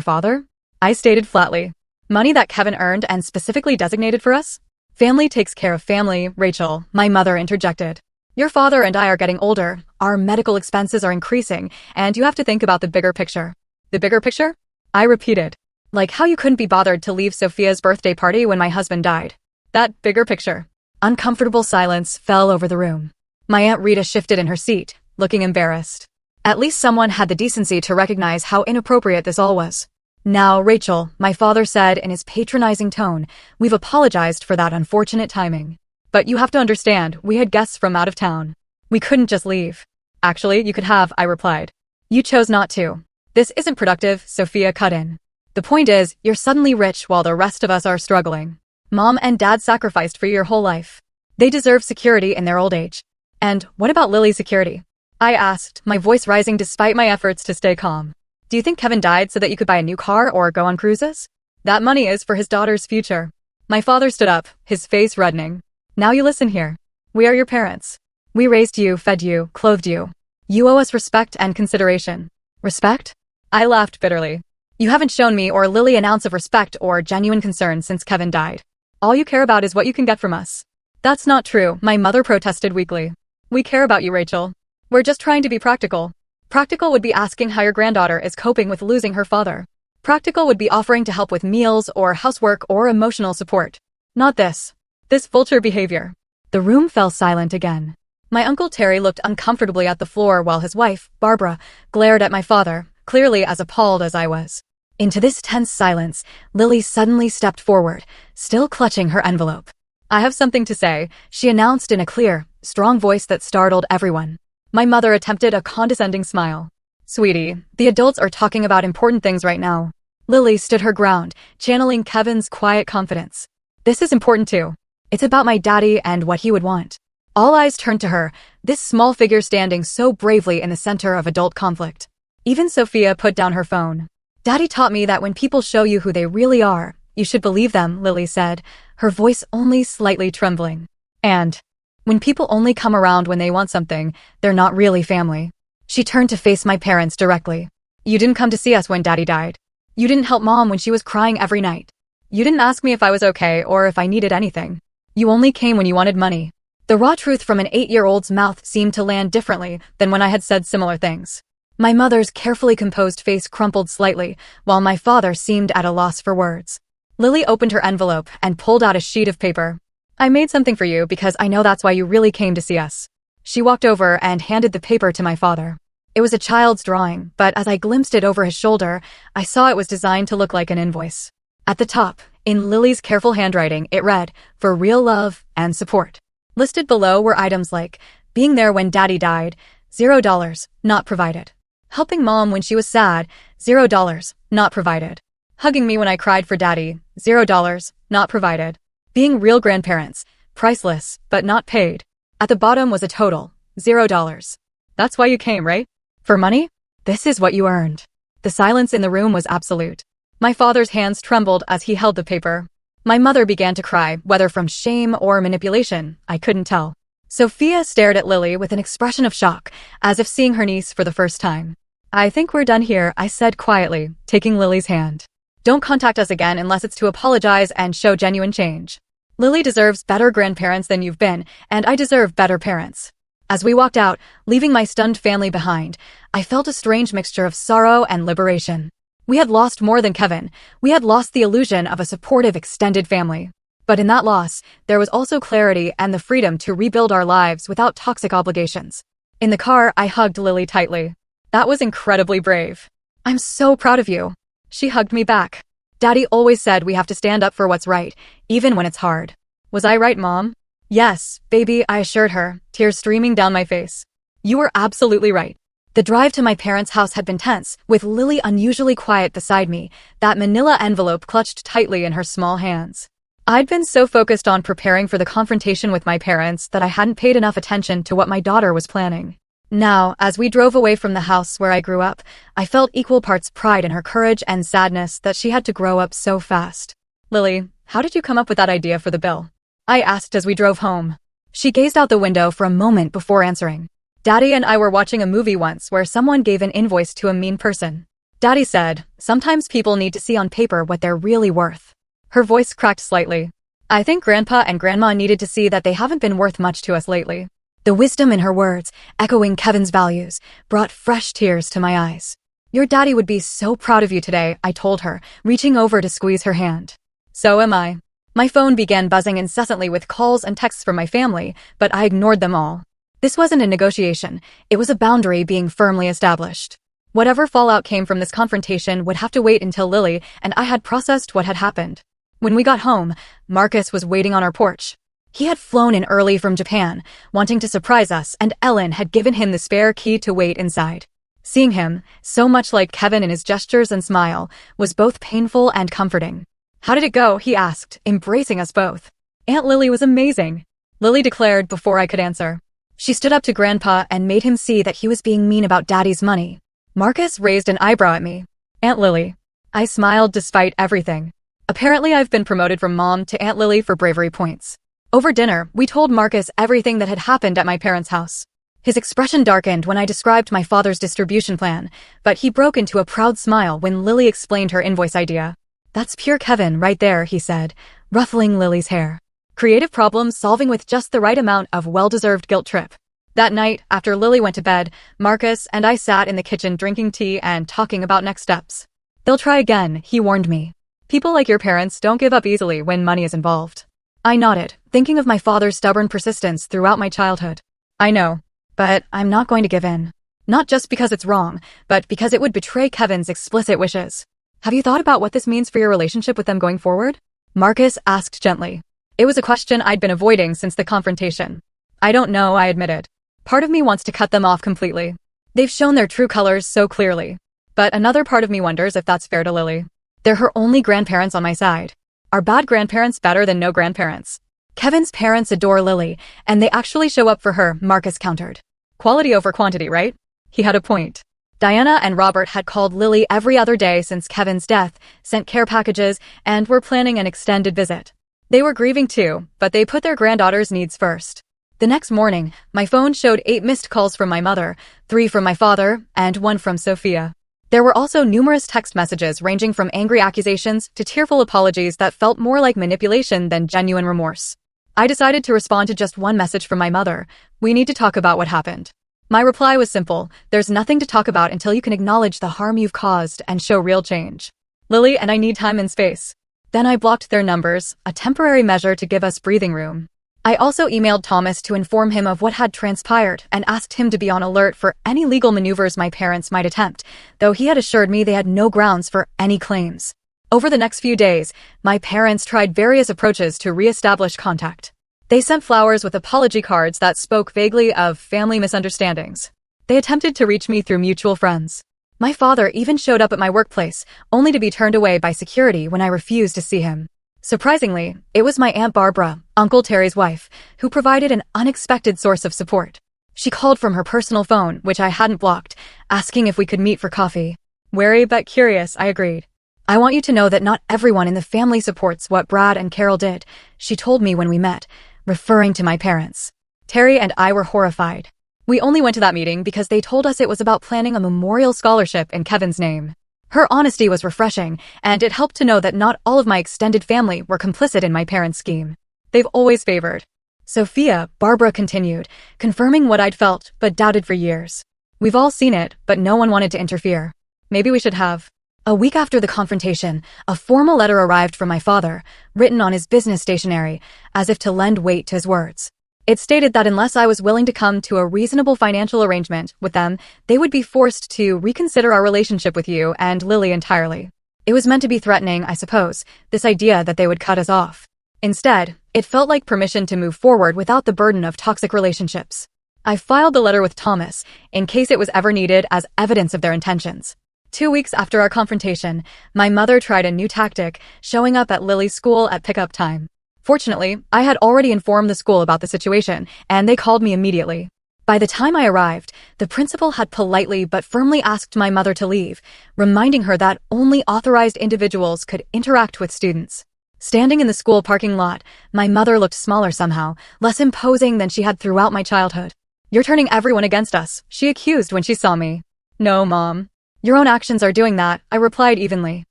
[SPEAKER 1] father? I stated flatly. Money that Kevin earned and specifically designated for us? Family takes care of family, Rachel, my mother interjected. Your father and I are getting older, our medical expenses are increasing, and you have to think about the bigger picture. The bigger picture? I repeated. Like how you couldn't be bothered to leave Sophia's birthday party when my husband died. That bigger picture. Uncomfortable silence fell over the room. My Aunt Rita shifted in her seat, looking embarrassed. At least someone had the decency to recognize how inappropriate this all was. Now, Rachel, my father said in his patronizing tone, we've apologized for that unfortunate timing. But you have to understand, we had guests from out of town. We couldn't just leave. Actually, you could have, I replied. You chose not to. This isn't productive, Sophia cut in. The point is, you're suddenly rich while the rest of us are struggling. Mom and Dad sacrificed for you your whole life. They deserve security in their old age. And what about Lily's security? I asked, my voice rising despite my efforts to stay calm. Do you think Kevin died so that you could buy a new car or go on cruises? That money is for his daughter's future. My father stood up, his face reddening. Now you listen here. We are your parents. We raised you, fed you, clothed you. You owe us respect and consideration. Respect? I laughed bitterly. You haven't shown me or Lily an ounce of respect or genuine concern since Kevin died. All you care about is what you can get from us. That's not true, my mother protested weakly. We care about you, Rachel. We're just trying to be practical. Practical would be asking how your granddaughter is coping with losing her father. Practical would be offering to help with meals or housework or emotional support. Not this. This vulture behavior. The room fell silent again. My Uncle Terry looked uncomfortably at the floor while his wife, Barbara, glared at my father, clearly as appalled as I was. Into this tense silence, Lily suddenly stepped forward, still clutching her envelope. I have something to say, she announced in a clear, strong voice that startled everyone. My mother attempted a condescending smile. Sweetie, the adults are talking about important things right now. Lily stood her ground, channeling Kevin's quiet confidence. This is important too. It's about my daddy and what he would want. All eyes turned to her, this small figure standing so bravely in the center of adult conflict. Even Sophia put down her phone. Daddy taught me that when people show you who they really are, you should believe them, Lily said, her voice only slightly trembling. And when people only come around when they want something, they're not really family. She turned to face my parents directly. You didn't come to see us when Daddy died. You didn't help Mom when she was crying every night. You didn't ask me if I was okay or if I needed anything. You only came when you wanted money. The raw truth from an 8-year-old's mouth seemed to land differently than when I had said similar things. My mother's carefully composed face crumpled slightly, while my father seemed at a loss for words. Lily opened her envelope and pulled out a sheet of paper. I made something for you because I know that's why you really came to see us. She walked over and handed the paper to my father. It was a child's drawing, but as I glimpsed it over his shoulder, I saw it was designed to look like an invoice. At the top, in Lily's careful handwriting, it read, for real love and support. Listed below were items like, being there when Daddy died, $0, not provided. Helping Mom when she was sad, $0, not provided. Hugging me when I cried for Daddy, $0, not provided. Being real grandparents, priceless, but not paid. At the bottom was a total, $0. That's why you came, right? For money? This is what you earned. The silence in the room was absolute. My father's hands trembled as he held the paper. My mother began to cry, whether from shame or manipulation, I couldn't tell. Sophia stared at Lily with an expression of shock, as if seeing her niece for the first time. I think we're done here, I said quietly, taking Lily's hand. Don't contact us again unless it's to apologize and show genuine change. Lily deserves better grandparents than you've been, and I deserve better parents. As we walked out, leaving my stunned family behind, I felt a strange mixture of sorrow and liberation. We had lost more than Kevin. We had lost the illusion of a supportive extended family. But in that loss, there was also clarity and the freedom to rebuild our lives without toxic obligations. In the car, I hugged Lily tightly. That was incredibly brave. I'm so proud of you. She hugged me back. Daddy always said we have to stand up for what's right, even when it's hard. Was I right, Mom? Yes, baby, I assured her, tears streaming down my face. You were absolutely right. The drive to my parents' house had been tense, with Lily unusually quiet beside me, that manila envelope clutched tightly in her small hands. I'd been so focused on preparing for the confrontation with my parents that I hadn't paid enough attention to what my daughter was planning. Now, as we drove away from the house where I grew up, I felt equal parts pride in her courage and sadness that she had to grow up so fast. Lily, how did you come up with that idea for the bill? I asked as we drove home. She gazed out the window for a moment before answering. Daddy and I were watching a movie once where someone gave an invoice to a mean person. Daddy said, sometimes people need to see on paper what they're really worth. Her voice cracked slightly. I think Grandpa and Grandma needed to see that they haven't been worth much to us lately. The wisdom in her words, echoing Kevin's values, brought fresh tears to my eyes. Your daddy would be so proud of you today, I told her, reaching over to squeeze her hand. So am I. My phone began buzzing incessantly with calls and texts from my family, but I ignored them all. This wasn't a negotiation, it was a boundary being firmly established. Whatever fallout came from this confrontation would have to wait until Lily and I had processed what had happened. When we got home, Marcus was waiting on our porch. He had flown in early from Japan, wanting to surprise us, and Ellen had given him the spare key to wait inside. Seeing him, so much like Kevin in his gestures and smile, was both painful and comforting. How did it go? He asked, embracing us both. Aunt Lily was amazing, Lily declared before I could answer. She stood up to Grandpa and made him see that he was being mean about Daddy's money. Marcus raised an eyebrow at me. Aunt Lily. I smiled despite everything. Apparently I've been promoted from Mom to Aunt Lily for bravery points. Over dinner, we told Marcus everything that had happened at my parents' house. His expression darkened when I described my father's distribution plan, but he broke into a proud smile when Lily explained her invoice idea. That's pure Kevin right there, he said, ruffling Lily's hair. Creative problem solving with just the right amount of well-deserved guilt trip. That night, after Lily went to bed, Marcus and I sat in the kitchen drinking tea and talking about next steps. They'll try again, he warned me. People like your parents don't give up easily when money is involved. I nodded, thinking of my father's stubborn persistence throughout my childhood. I know, but I'm not going to give in. Not just because it's wrong, but because it would betray Kevin's explicit wishes. Have you thought about what this means for your relationship with them going forward? Marcus asked gently. It was a question I'd been avoiding since the confrontation. I don't know, I admitted. Part of me wants to cut them off completely. They've shown their true colors so clearly. But another part of me wonders if that's fair to Lily. They're her only grandparents on my side. Are bad grandparents better than no grandparents? Kevin's parents adore Lily, and they actually show up for her, Marcus countered. Quality over quantity, right? He had a point. Diana and Robert had called Lily every other day since Kevin's death, sent care packages, and were planning an extended visit. They were grieving too, but they put their granddaughter's needs first. The next morning, my phone showed 8 missed calls from my mother, 3 from my father, and 1 from Sophia. There were also numerous text messages ranging from angry accusations to tearful apologies that felt more like manipulation than genuine remorse. I decided to respond to just one message from my mother. We need to talk about what happened. My reply was simple. There's nothing to talk about until you can acknowledge the harm you've caused and show real change. Lily and I need time and space. Then I blocked their numbers, a temporary measure to give us breathing room. I also emailed Thomas to inform him of what had transpired and asked him to be on alert for any legal maneuvers my parents might attempt, though he had assured me they had no grounds for any claims. Over the next few days, my parents tried various approaches to re-establish contact. They sent flowers with apology cards that spoke vaguely of family misunderstandings. They attempted to reach me through mutual friends. My father even showed up at my workplace, only to be turned away by security when I refused to see him. Surprisingly, it was my Aunt Barbara, Uncle Terry's wife, who provided an unexpected source of support. She called from her personal phone, which I hadn't blocked, asking if we could meet for coffee. Wary but curious, I agreed. I want you to know that not everyone in the family supports what Brad and Carol did, she told me when we met, referring to my parents. Terry and I were horrified. We only went to that meeting because they told us it was about planning a memorial scholarship in Kevin's name. Her honesty was refreshing, and it helped to know that not all of my extended family were complicit in my parents' scheme. They've always favored Sophia, Barbara continued, confirming what I'd felt but doubted for years. We've all seen it, but no one wanted to interfere. Maybe we should have. A week after the confrontation, a formal letter arrived from my father, written on his business stationery, as if to lend weight to his words. It stated that unless I was willing to come to a reasonable financial arrangement with them, they would be forced to reconsider our relationship with you and Lily entirely. It was meant to be threatening, I suppose, this idea that they would cut us off. Instead, it felt like permission to move forward without the burden of toxic relationships. I filed the letter with Thomas, in case it was ever needed as evidence of their intentions. 2 weeks after our confrontation, my mother tried a new tactic, showing up at Lily's school at pickup time. Fortunately, I had already informed the school about the situation, and they called me immediately. By the time I arrived, the principal had politely but firmly asked my mother to leave, reminding her that only authorized individuals could interact with students. Standing in the school parking lot, my mother looked smaller somehow, less imposing than she had throughout my childhood. "You're turning everyone against us," she accused when she saw me. "No, Mom. Your own actions are doing that," I replied evenly.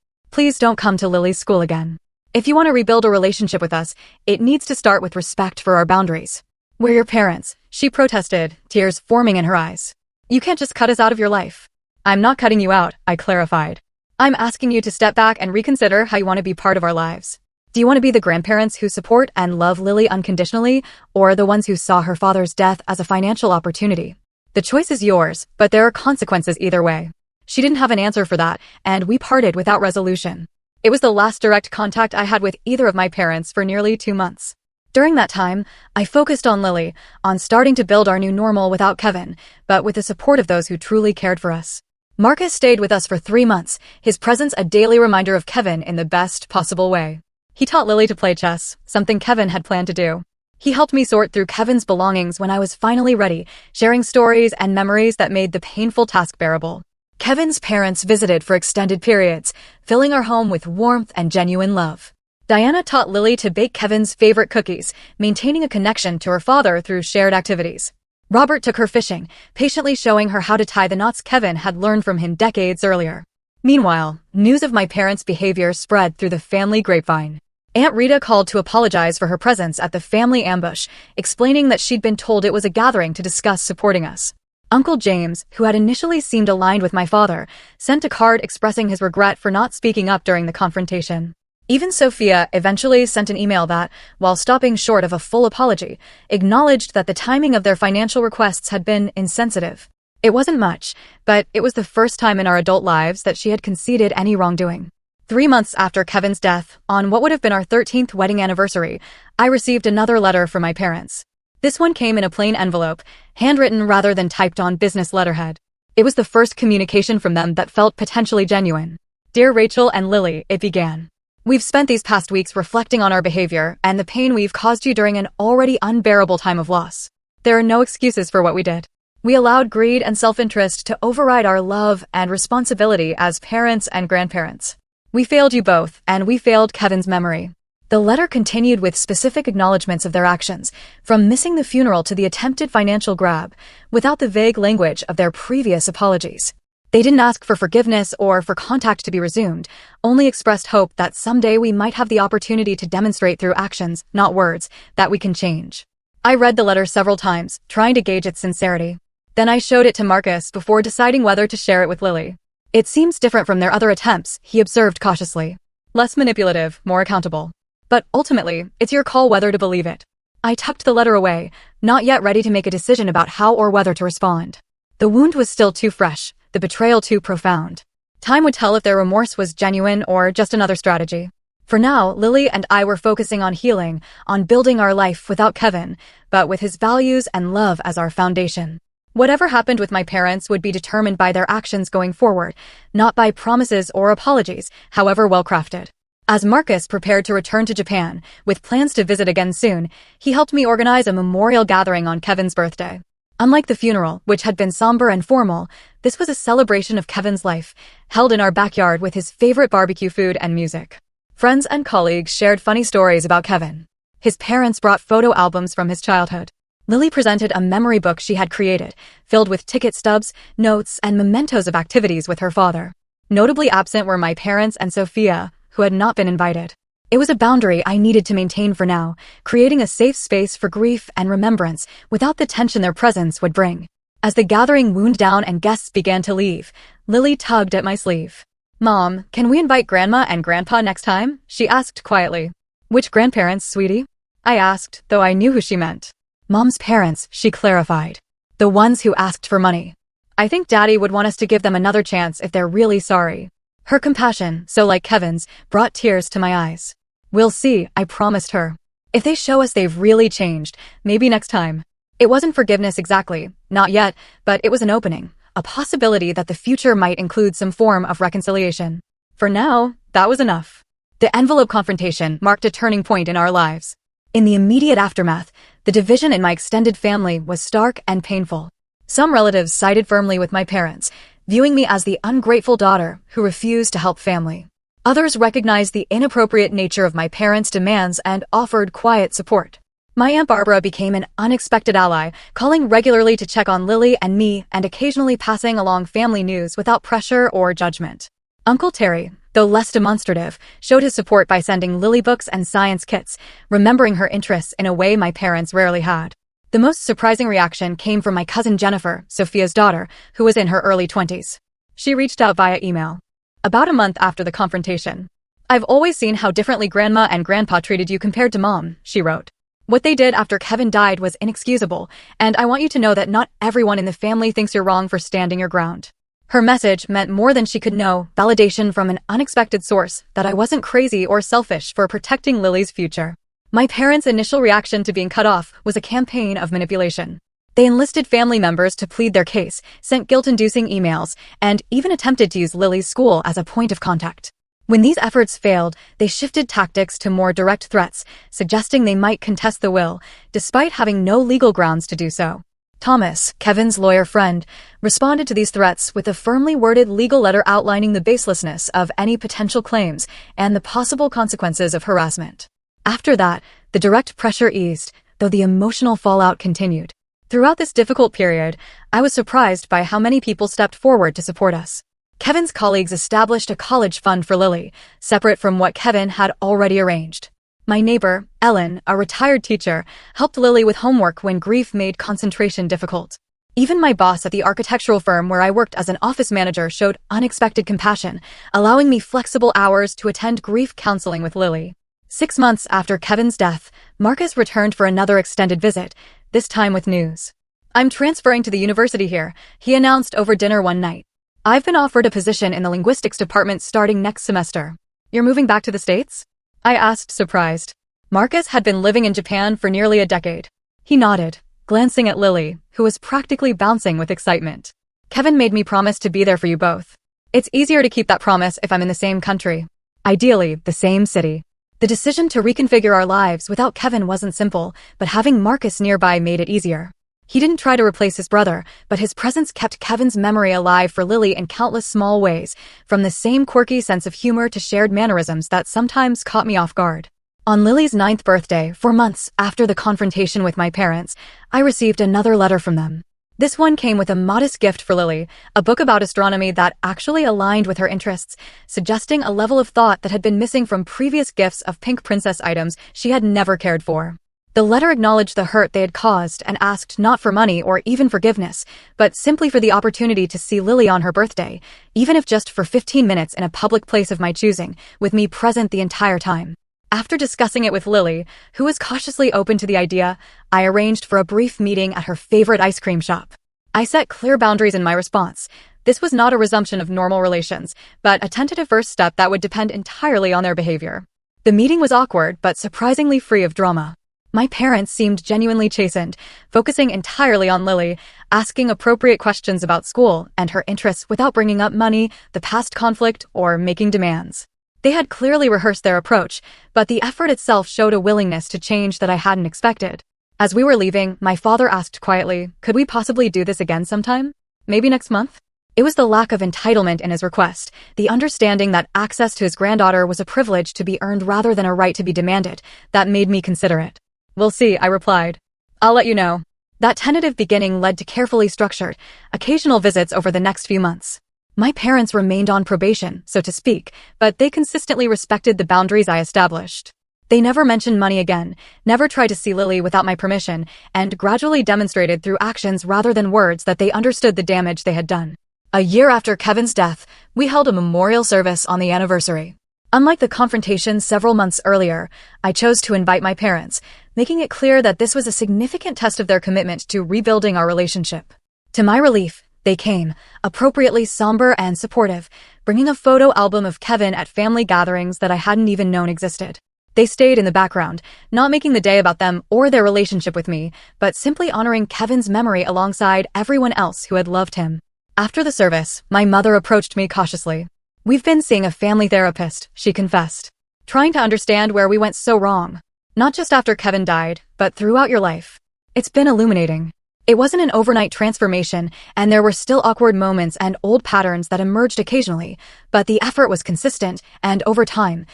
[SPEAKER 1] "Please don't come to Lily's school again. If you want to rebuild a relationship with us, it needs to start with respect for our boundaries. We're your parents," she protested, tears forming in her eyes. "You can't just cut us out of your life." "I'm not cutting you out," I clarified. "I'm asking you to step back and reconsider how you want to be part of our lives. Do you want to be the grandparents who support and love Lily unconditionally, or the ones who saw her father's death as a financial opportunity? The choice is yours, but there are consequences either way." She didn't have an answer for that, and we parted without resolution. It was the last direct contact I had with either of my parents for nearly 2 months. During that time, I focused on Lily, on starting to build our new normal without Kevin, but with the support of those who truly cared for us. Marcus stayed with us for 3 months, his presence a daily reminder of Kevin in the best possible way. He taught Lily to play chess, something Kevin had planned to do. He helped me sort through Kevin's belongings when I was finally ready, sharing stories and memories that made the painful task bearable. Kevin's parents visited for extended periods, filling our home with warmth and genuine love. Diana taught Lily to bake Kevin's favorite cookies, maintaining a connection to her father through shared activities. Robert took her fishing, patiently showing her how to tie the knots Kevin had learned from him decades earlier. Meanwhile, news of my parents' behavior spread through the family grapevine. Aunt Rita called to apologize for her presence at the family ambush, explaining that she'd been told it was a gathering to discuss supporting us. Uncle James, who had initially seemed aligned with my father, sent a card expressing his regret for not speaking up during the confrontation. Even Sophia eventually sent an email that, while stopping short of a full apology, acknowledged that the timing of their financial requests had been insensitive. It wasn't much, but it was the first time in our adult lives that she had conceded any wrongdoing. 3 months after Kevin's death, on what would have been our 13th wedding anniversary, I received another letter from my parents. This one came in a plain envelope, handwritten rather than typed on business letterhead. It was the first communication from them that felt potentially genuine. "Dear Rachel and Lily," it began. "We've spent these past weeks reflecting on our behavior and the pain we've caused you during an already unbearable time of loss. There are no excuses for what we did. We allowed greed and self-interest to override our love and responsibility as parents and grandparents. We failed you both, and we failed Kevin's memory." The letter continued with specific acknowledgments of their actions, from missing the funeral to the attempted financial grab, without the vague language of their previous apologies. They didn't ask for forgiveness or for contact to be resumed, only expressed hope that someday we might have the opportunity to demonstrate through actions, not words, that we can change. I read the letter several times, trying to gauge its sincerity. Then I showed it to Marcus before deciding whether to share it with Lily. "It seems different from their other attempts," he observed cautiously. "Less manipulative, more accountable. But ultimately, it's your call whether to believe it." I tucked the letter away, not yet ready to make a decision about how or whether to respond. The wound was still too fresh, the betrayal too profound. Time would tell if their remorse was genuine or just another strategy. For now, Lily and I were focusing on healing, on building our life without Kevin, but with his values and love as our foundation. Whatever happened with my parents would be determined by their actions going forward, not by promises or apologies, however well-crafted. As Marcus prepared to return to Japan, with plans to visit again soon, he helped me organize a memorial gathering on Kevin's birthday. Unlike the funeral, which had been somber and formal, this was a celebration of Kevin's life, held in our backyard with his favorite barbecue food and music. Friends and colleagues shared funny stories about Kevin. His parents brought photo albums from his childhood. Lily presented a memory book she had created, filled with ticket stubs, notes, and mementos of activities with her father. Notably absent were my parents and Sophia, who had not been invited. It was a boundary I needed to maintain for now, creating a safe space for grief and remembrance without the tension their presence would bring. As the gathering wound down and guests began to leave, Lily tugged at my sleeve. "Mom, can we invite Grandma and Grandpa next time?" she asked quietly. "Which grandparents, sweetie?" I asked, though I knew who she meant. "Mom's parents," she clarified. "The ones who asked for money. I think Daddy would want us to give them another chance if they're really sorry." Her compassion, so like Kevin's, brought tears to my eyes. "We'll see," I promised her. "If they show us they've really changed, maybe next time." It wasn't forgiveness exactly, not yet, but it was an opening, a possibility that the future might include some form of reconciliation. For now, that was enough. The envelope confrontation marked a turning point in our lives. In the immediate aftermath, The division in my extended family was stark and painful. Some relatives sided firmly with my parents, viewing me as the ungrateful daughter who refused to help family. Others recognized the inappropriate nature of my parents' demands and offered quiet support. My Aunt Barbara became an unexpected ally, calling regularly to check on Lily and me and occasionally passing along family news without pressure or judgment. Uncle Terry, though less demonstrative, showed his support by sending Lily books and science kits, remembering her interests in a way my parents rarely had. The most surprising reaction came from my cousin Jennifer, Sophia's daughter, who was in her early 20s. She reached out via email. About a month after the confrontation. "I've always seen how differently Grandma and Grandpa treated you compared to Mom," she wrote. "What they did after Kevin died was inexcusable, and I want you to know that not everyone in the family thinks you're wrong for standing your ground." Her message meant more than she could know, validation from an unexpected source that I wasn't crazy or selfish for protecting Lily's future. My parents' initial reaction to being cut off was a campaign of manipulation. They enlisted family members to plead their case, sent guilt-inducing emails, and even attempted to use Lily's school as a point of contact. When these efforts failed, they shifted tactics to more direct threats, suggesting they might contest the will, despite having no legal grounds to do so. Thomas, Kevin's lawyer friend, responded to these threats with a firmly worded legal letter outlining the baselessness of any potential claims and the possible consequences of harassment. After that, the direct pressure eased, though the emotional fallout continued. Throughout this difficult period, I was surprised by how many people stepped forward to support us. Kevin's colleagues established a college fund for Lily, separate from what Kevin had already arranged. My neighbor, Ellen, a retired teacher, helped Lily with homework when grief made concentration difficult. Even my boss at the architectural firm where I worked as an office manager showed unexpected compassion, allowing me flexible hours to attend grief counseling with Lily. 6 months after Kevin's death, Marcus returned for another extended visit, this time with news. "I'm transferring to the university here," he announced over dinner one night. "I've been offered a position in the linguistics department starting next semester." "You're moving back to the States?" I asked, surprised. Marcus had been living in Japan for nearly a decade. He nodded, glancing at Lily, who was practically bouncing with excitement. "Kevin made me promise to be there for you both. It's easier to keep that promise if I'm in the same country. Ideally, the same city." The decision to reconfigure our lives without Kevin wasn't simple, but having Marcus nearby made it easier. He didn't try to replace his brother, but his presence kept Kevin's memory alive for Lily in countless small ways, from the same quirky sense of humor to shared mannerisms that sometimes caught me off guard. On Lily's 9th birthday, 4 months after the confrontation with my parents, I received another letter from them. This one came with a modest gift for Lily, a book about astronomy that actually aligned with her interests, suggesting a level of thought that had been missing from previous gifts of Pink Princess items she had never cared for. The letter acknowledged the hurt they had caused and asked not for money or even forgiveness, but simply for the opportunity to see Lily on her birthday, even if just for 15 minutes in a public place of my choosing, with me present the entire time. After discussing it with Lily, who was cautiously open to the idea, I arranged for a brief meeting at her favorite ice cream shop. I set clear boundaries in my response. This was not a resumption of normal relations, but a tentative first step that would depend entirely on their behavior. The meeting was awkward, but surprisingly free of drama. My parents seemed genuinely chastened, focusing entirely on Lily, asking appropriate questions about school and her interests without bringing up money, the past conflict, or making demands. They had clearly rehearsed their approach, but the effort itself showed a willingness to change that I hadn't expected. As we were leaving, my father asked quietly, "Could we possibly do this again sometime? Maybe next month?" It was the lack of entitlement in his request, the understanding that access to his granddaughter was a privilege to be earned rather than a right to be demanded, that made me consider it. "We'll see," I replied. "I'll let you know." That tentative beginning led to carefully structured, occasional visits over the next few months. My parents remained on probation, so to speak, but they consistently respected the boundaries I established. They never mentioned money again, never tried to see Lily without my permission, and gradually demonstrated through actions rather than words that they understood the damage they had done. A year after Kevin's death, we held a memorial service on the anniversary. Unlike the confrontation several months earlier, I chose to invite my parents, making it clear that this was a significant test of their commitment to rebuilding our relationship. To my relief, they came, appropriately somber and supportive, bringing a photo album of Kevin at family gatherings that I hadn't even known existed. They stayed in the background, not making the day about them or their relationship with me, but simply honoring Kevin's memory alongside everyone else who had loved him. After the service, my mother approached me cautiously. "We've been seeing a family therapist," she confessed, "trying to understand where we went so wrong." Not just after Kevin died, but throughout your life. It's been illuminating. It wasn't an overnight transformation, and there were still awkward moments and old patterns that emerged occasionally, but the effort was consistent, and over time,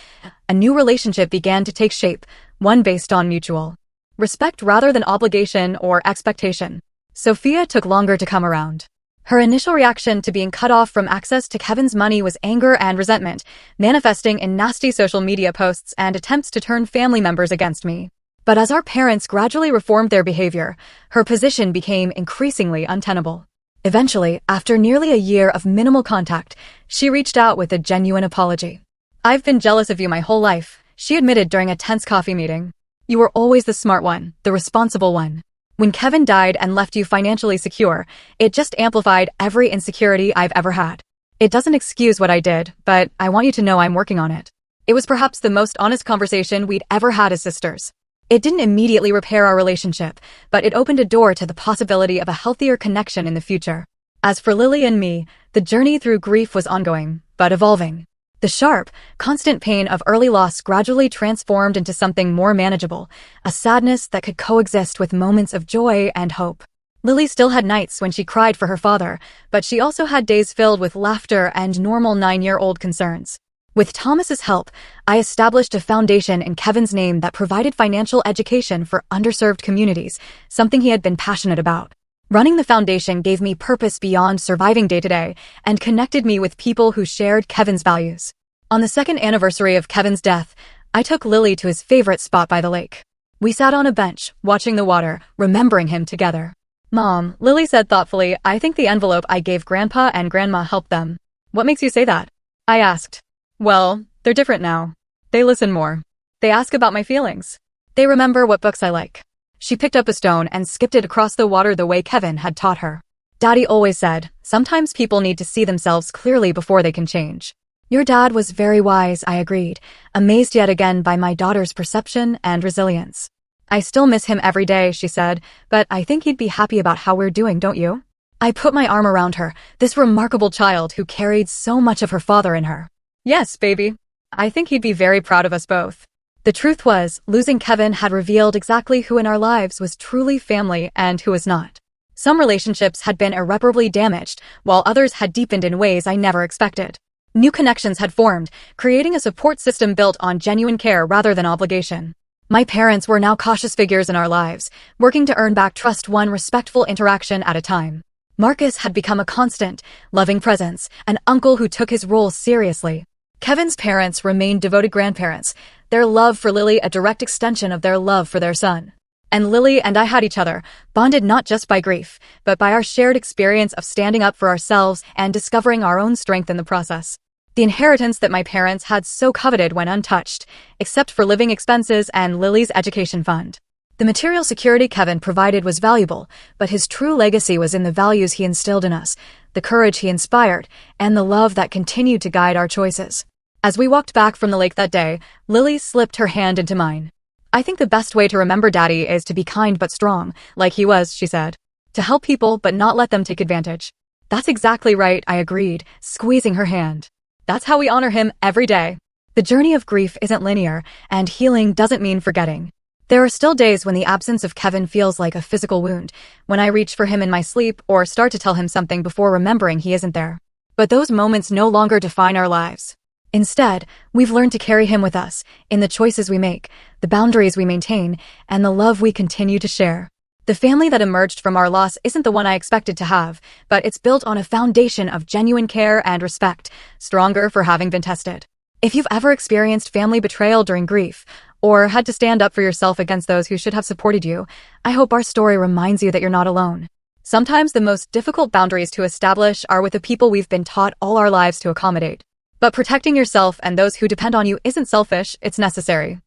[SPEAKER 1] a new relationship began to take shape, one based on mutual respect rather than obligation or expectation. Sophia took longer to come around. Her initial reaction to being cut off from access to Kevin's money was anger and resentment, manifesting in nasty social media posts and attempts to turn family members against me. But as our parents gradually reformed their behavior, her position became increasingly untenable. Eventually, after nearly a year of minimal contact, she reached out with a genuine apology. "I've been jealous of you my whole life," she admitted during a tense coffee meeting. "You were always the smart one, the responsible one. When Kevin died and left you financially secure, it just amplified every insecurity I've ever had. It doesn't excuse what I did, but I want you to know I'm working on it." It was perhaps the most honest conversation we'd ever had as sisters. It didn't immediately repair our relationship, but it opened a door to the possibility of a healthier connection in the future. As for Lily and me, the journey through grief was ongoing, but evolving. The sharp, constant pain of early loss gradually transformed into something more manageable, a sadness that could coexist with moments of joy and hope. Lily still had nights when she cried for her father, but she also had days filled with laughter and normal 9-year-old concerns. With Thomas's help, I established a foundation in Kevin's name that provided financial education for underserved communities, something he had been passionate about. Running the foundation gave me purpose beyond surviving day-to-day and connected me with people who shared Kevin's values. On the second anniversary of Kevin's death, I took Lily to his favorite spot by the lake. We sat on a bench, watching the water, remembering him together. "Mom," Lily said thoughtfully, "I think the envelope I gave Grandpa and Grandma helped them." "What makes you say that?" I asked. "Well, they're different now. They listen more. They ask about my feelings. They remember what books I like." She picked up a stone and skipped it across the water the way Kevin had taught her. "Daddy always said, sometimes people need to see themselves clearly before they can change." "Your dad was very wise," I agreed, amazed yet again by my daughter's perception and resilience. "I still miss him every day," she said, "but I think he'd be happy about how we're doing, don't you?" I put my arm around her, this remarkable child who carried so much of her father in her. "Yes, baby. I think he'd be very proud of us both." The truth was, losing Kevin had revealed exactly who in our lives was truly family and who was not. Some relationships had been irreparably damaged, while others had deepened in ways I never expected. New connections had formed, creating a support system built on genuine care rather than obligation. My parents were now cautious figures in our lives, working to earn back trust one respectful interaction at a time. Marcus had become a constant, loving presence, an uncle who took his role seriously. Kevin's parents remained devoted grandparents, their love for Lily a direct extension of their love for their son. And Lily and I had each other, bonded not just by grief, but by our shared experience of standing up for ourselves and discovering our own strength in the process. The inheritance that my parents had so coveted went untouched, except for living expenses and Lily's education fund. The material security Kevin provided was valuable, but his true legacy was in the values he instilled in us, the courage he inspired, and the love that continued to guide our choices. As we walked back from the lake that day, Lily slipped her hand into mine. "I think the best way to remember Daddy is to be kind but strong, like he was," she said. "To help people but not let them take advantage." "That's exactly right," I agreed, squeezing her hand. "That's how we honor him every day." The journey of grief isn't linear, and healing doesn't mean forgetting. There are still days when the absence of Kevin feels like a physical wound, when I reach for him in my sleep or start to tell him something before remembering he isn't there. But those moments no longer define our lives. Instead, we've learned to carry him with us, in the choices we make, the boundaries we maintain, and the love we continue to share. The family that emerged from our loss isn't the one I expected to have, but it's built on a foundation of genuine care and respect, stronger for having been tested. If you've ever experienced family betrayal during grief, or had to stand up for yourself against those who should have supported you, I hope our story reminds you that you're not alone. Sometimes the most difficult boundaries to establish are with the people we've been taught all our lives to accommodate. But protecting yourself and those who depend on you isn't selfish, it's necessary.